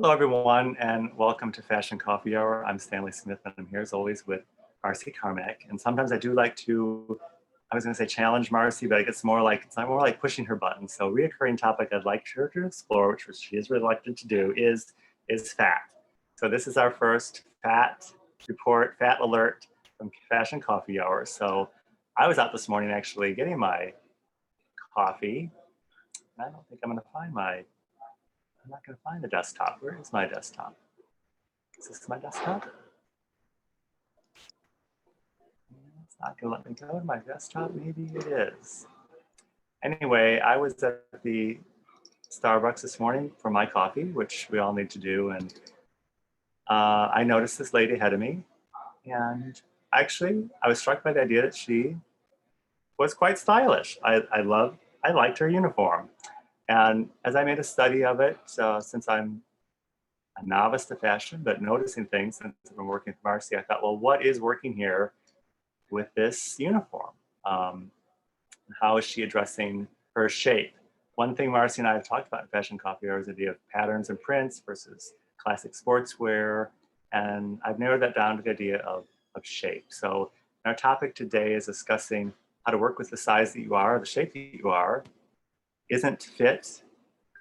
Hello, everyone, and welcome to Fashion Coffee Hour. I'm Stanley Smith, and I'm here as always with Marcy Carmack. And sometimes I do like to, I was going to say challenge Marcy, but it's not more like pushing her buttons. So, a reoccurring topic I'd like her to explore, which she is reluctant to do, is fat. So, this is our first fat report, fat alert from Fashion Coffee Hour. So, I was out this morning actually getting my coffee. And I don't think I'm not going to find the desktop. Where is my desktop? Is this my desktop? It's not going to let me go to my desktop. Maybe it is. Anyway, I was at the Starbucks this morning for my coffee, which we all need to do. And I noticed this lady ahead of me. And actually, I was struck by the idea that she was quite stylish. I liked her uniform. And as I made a study of it, since I'm a novice to fashion, but noticing things since I've been working with Marcy, I thought, well, what is working here with this uniform? How is she addressing her shape? One thing Marcy and I have talked about in Fashion Coffee Hour is the idea of patterns and prints versus classic sportswear. And I've narrowed that down to the idea of shape. So our topic today is discussing how to work with the size that you are, the shape that you are. Isn't fit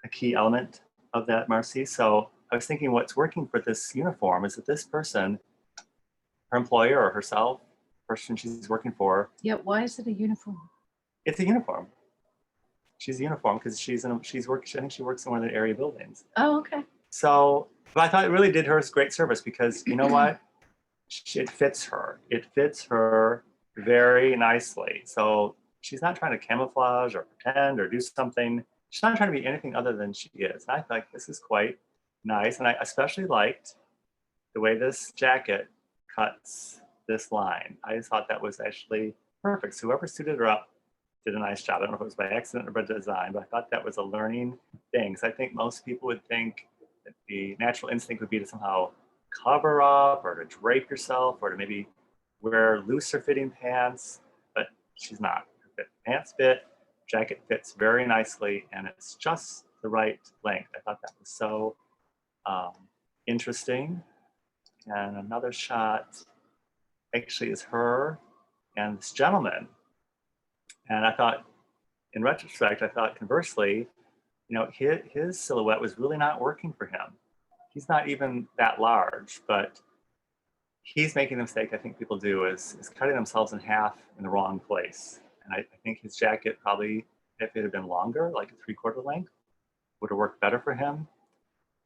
a key element of that, Marcy? So I was thinking what's working for this uniform is that this person, her employer or herself, person she's working for. Yeah, why is it a uniform? It's a uniform. She's a uniform because I think she works in one of the area buildings. Oh, okay. So, but I thought it really did her great service because you know what? It fits her. It fits her very nicely. So she's not trying to camouflage or pretend or do something. She's not trying to be anything other than she is. And I thought this is quite nice. And I especially liked the way this jacket cuts this line. I just thought that was actually perfect. So whoever suited her up did a nice job. I don't know if it was by accident or by design, but I thought that was a learning thing. So I think most people would think that the natural instinct would be to somehow cover up or to drape yourself or to maybe wear looser fitting pants, but she's not. Her pants fit, jacket fits very nicely, and it's just the right length. I thought that was so interesting. And another shot actually is her and this gentleman. And I thought, in retrospect, I thought conversely, his silhouette was really not working for him. He's not even that large, but he's making the mistake I think people do is cutting themselves in half in the wrong place. And I think his jacket probably, if it had been longer, like a 3/4 length, would have worked better for him.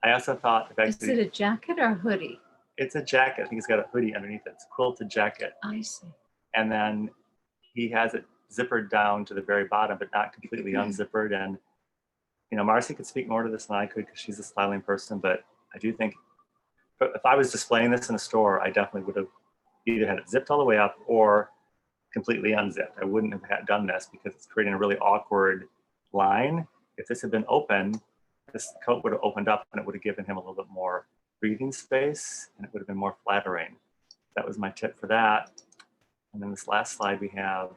I also thought the fact Is it a jacket or a hoodie? It's a jacket. I think he's got a hoodie underneath it. It's a quilted jacket. I see. And then he has it zippered down to the very bottom, but not completely unzippered. And, Marcy could speak more to this than I could because she's a styling person, but I do think if I was displaying this in a store, I definitely would have either had it zipped all the way up or completely unzipped. I wouldn't have done this because it's creating a really awkward line. If this had been open, this coat would have opened up and it would have given him a little bit more breathing space and it would have been more flattering. That was my tip for that. And then this last slide we have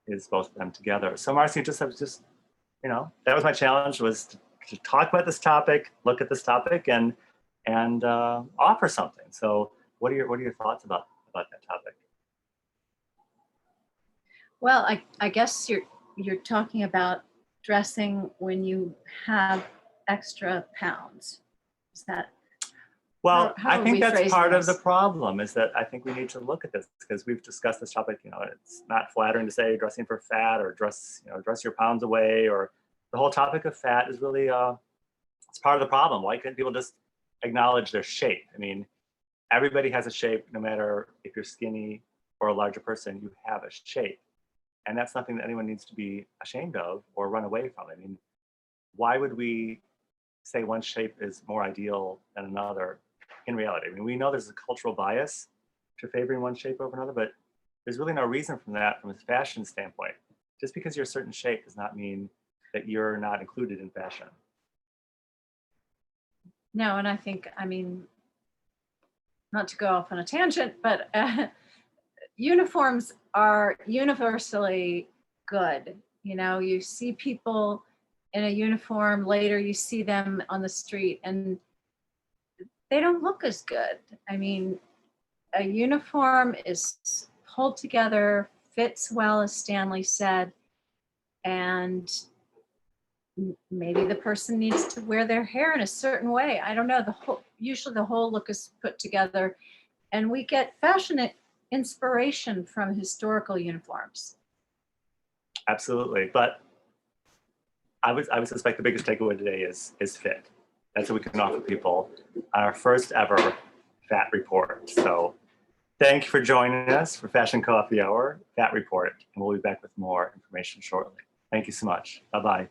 is both of them together. So Marcy, that was my challenge, was to talk about this topic, look at this topic, and offer something. So what are your thoughts about that topic? Well, I guess you're talking about dressing when you have extra pounds. Is that? Well, how I think that's part this? of the problem is that I think we need to look at this because we've discussed this topic. It's not flattering to say dressing for fat or dress your pounds away, or the whole topic of fat is really it's part of the problem. Why can't people just acknowledge their shape? I mean, everybody has a shape, no matter if you're skinny or a larger person, you have a shape. And that's nothing that anyone needs to be ashamed of or run away from. I mean, why would we say one shape is more ideal than another in reality? I mean, we know there's a cultural bias to favoring one shape over another, but there's really no reason from that from a fashion standpoint. Just because you're a certain shape does not mean that you're not included in fashion. No, and I think, not to go off on a tangent, but uniforms are universally good. You see people in a uniform, later you see them on the street and they don't look as good. I mean, a uniform is pulled together, fits well, as Stanley said, and maybe the person needs to wear their hair in a certain way. I don't know. Usually the whole look is put together, and we get fashion inspiration from historical uniforms. Absolutely. But I would suspect the biggest takeaway today is fit. That's what we can offer people on our first ever Fat Report. So thank you for joining us for Fashion Coffee Hour Fat Report, and we'll be back with more information shortly. Thank you so much. Bye-bye.